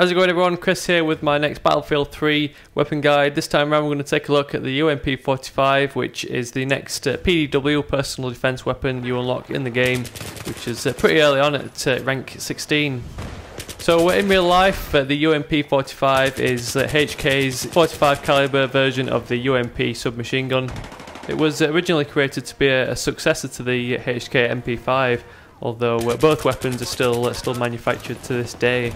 How's it going everyone? Chris here with my next Battlefield 3 weapon guide. This time around we're going to take a look at the UMP45, which is the next PDW personal defense weapon you unlock in the game, which is pretty early on at rank 16. So in real life, the UMP45 is HK's 45 caliber version of the UMP submachine gun. It was originally created to be a successor to the HK MP5, although both weapons are still manufactured to this day.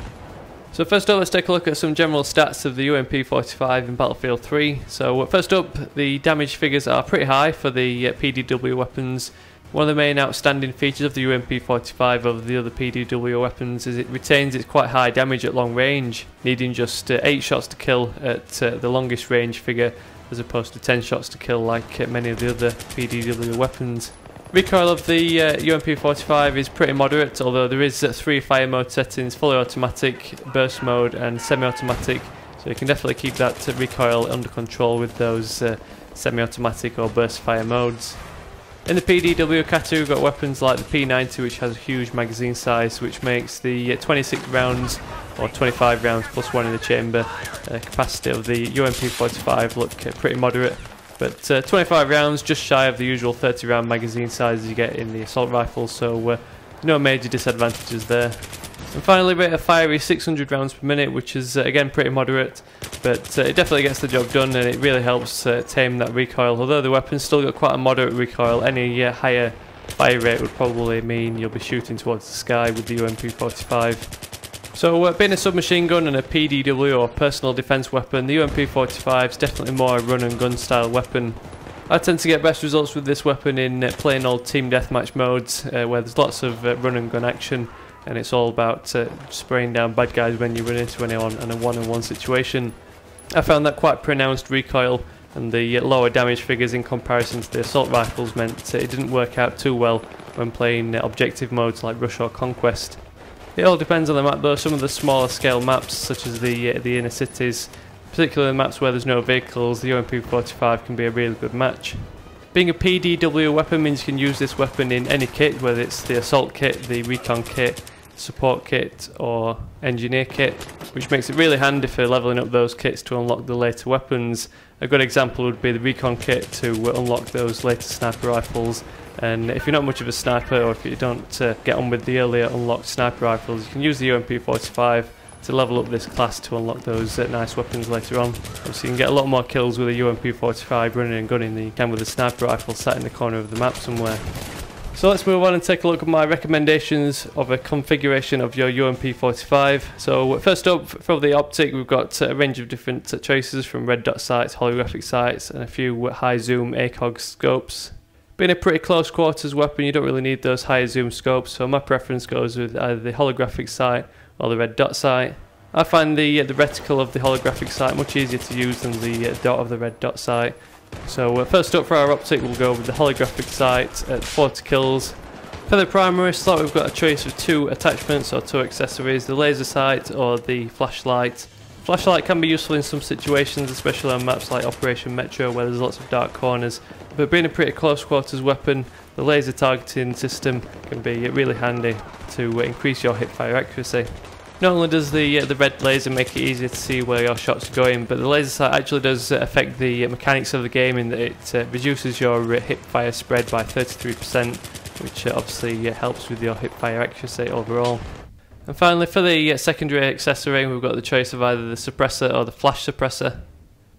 So first up, let's take a look at some general stats of the UMP45 in Battlefield 3. So first up, the damage figures are pretty high for the PDW weapons. One of the main outstanding features of the UMP45 over the other PDW weapons is it retains its quite high damage at long range, needing just 8 shots to kill at the longest range figure, as opposed to 10 shots to kill like many of the other PDW weapons. Recoil of the UMP45 is pretty moderate, although there is 3 fire mode settings: fully automatic, burst mode and semi-automatic, so you can definitely keep that recoil under control with those semi-automatic or burst fire modes. In the PDW category we've got weapons like the P90, which has a huge magazine size, which makes the 26 rounds or 25 rounds plus 1 in the chamber capacity of the UMP45 look pretty moderate. But 25 rounds, just shy of the usual 30 round magazine size you get in the assault rifles, so no major disadvantages there. And finally, rate of fire is 600 rounds per minute, which is again pretty moderate, but it definitely gets the job done and it really helps tame that recoil. Although the weapon's still got quite a moderate recoil, any higher fire rate would probably mean you'll be shooting towards the sky with the UMP45. So being a submachine gun and a PDW or personal defense weapon, the UMP45 is definitely more a run and gun style weapon. I tend to get best results with this weapon in plain old team deathmatch modes, where there's lots of run and gun action, and it's all about spraying down bad guys when you run into anyone in a one-on-one situation. I found that quite pronounced recoil and the lower damage figures in comparison to the assault rifles meant it didn't work out too well when playing objective modes like Rush or Conquest. It all depends on the map though. Some of the smaller scale maps, such as the inner cities, particularly the maps where there's no vehicles, the UMP45 can be a really good match. Being a PDW weapon means you can use this weapon in any kit, whether it's the assault kit, the recon kit, support kit or engineer kit, which makes it really handy for leveling up those kits to unlock the later weapons. A good example would be the recon kit to unlock those later sniper rifles. And if you're not much of a sniper, or if you don't get on with the earlier unlocked sniper rifles, you can use the UMP45 to level up this class to unlock those nice weapons later on. Obviously you can get a lot more kills with a UMP45 running and gunning than you can with a sniper rifle sat in the corner of the map somewhere. So let's move on and take a look at my recommendations of a configuration of your UMP45. So first up, for the optic, we've got a range of different choices from red dot sights, holographic sights and a few high zoom ACOG scopes. Being a pretty close quarters weapon, you don't really need those high zoom scopes, so my preference goes with either the holographic sight or the red dot sight. I find the reticle of the holographic sight much easier to use than the dot of the red dot sight. So first up for our optic, we'll go with the holographic sight at 40 kills. For the primary slot, we've got a choice of 2 attachments or 2 accessories, the laser sight or the flashlight. Flashlight can be useful in some situations, especially on maps like Operation Metro where there's lots of dark corners, but being a pretty close quarters weapon, the laser targeting system can be really handy to increase your hipfire accuracy. Not only does the red laser make it easier to see where your shots are going, but the laser sight actually does affect the mechanics of the game in that it reduces your hipfire spread by 33%, which obviously helps with your hipfire accuracy overall. And finally, for the secondary accessory, we've got the choice of either the suppressor or the flash suppressor.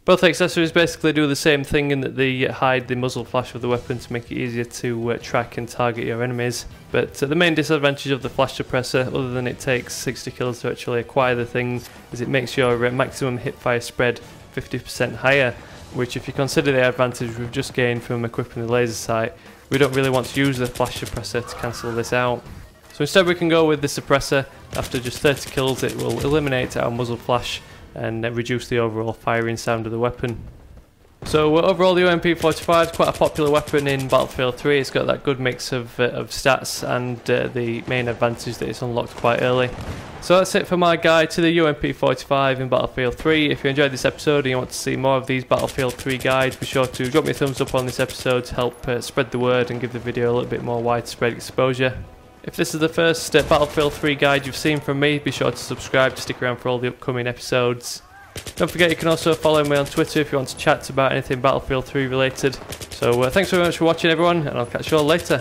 Both accessories basically do the same thing in that they hide the muzzle flash of the weapon to make it easier to track and target your enemies. But the main disadvantage of the flash suppressor, other than it takes 60 kills to actually acquire the thing, is it makes your maximum hipfire spread 50% higher, which if you consider the advantage we've just gained from equipping the laser sight, we don't really want to use the flash suppressor to cancel this out. So instead we can go with the suppressor. After just 30 kills it will eliminate our muzzle flash and reduce the overall firing sound of the weapon. So overall the UMP45 is quite a popular weapon in Battlefield 3. It's got that good mix of stats and the main advantage that it's unlocked quite early. So that's it for my guide to the UMP45 in Battlefield 3. If you enjoyed this episode and you want to see more of these Battlefield 3 guides, be sure to drop me a thumbs up on this episode to help spread the word and give the video a little bit more widespread exposure. If this is the first Battlefield 3 guide you've seen from me, be sure to subscribe to stick around for all the upcoming episodes. Don't forget you can also follow me on Twitter if you want to chat about anything Battlefield 3 related. So thanks very much for watching everyone, and I'll catch you all later.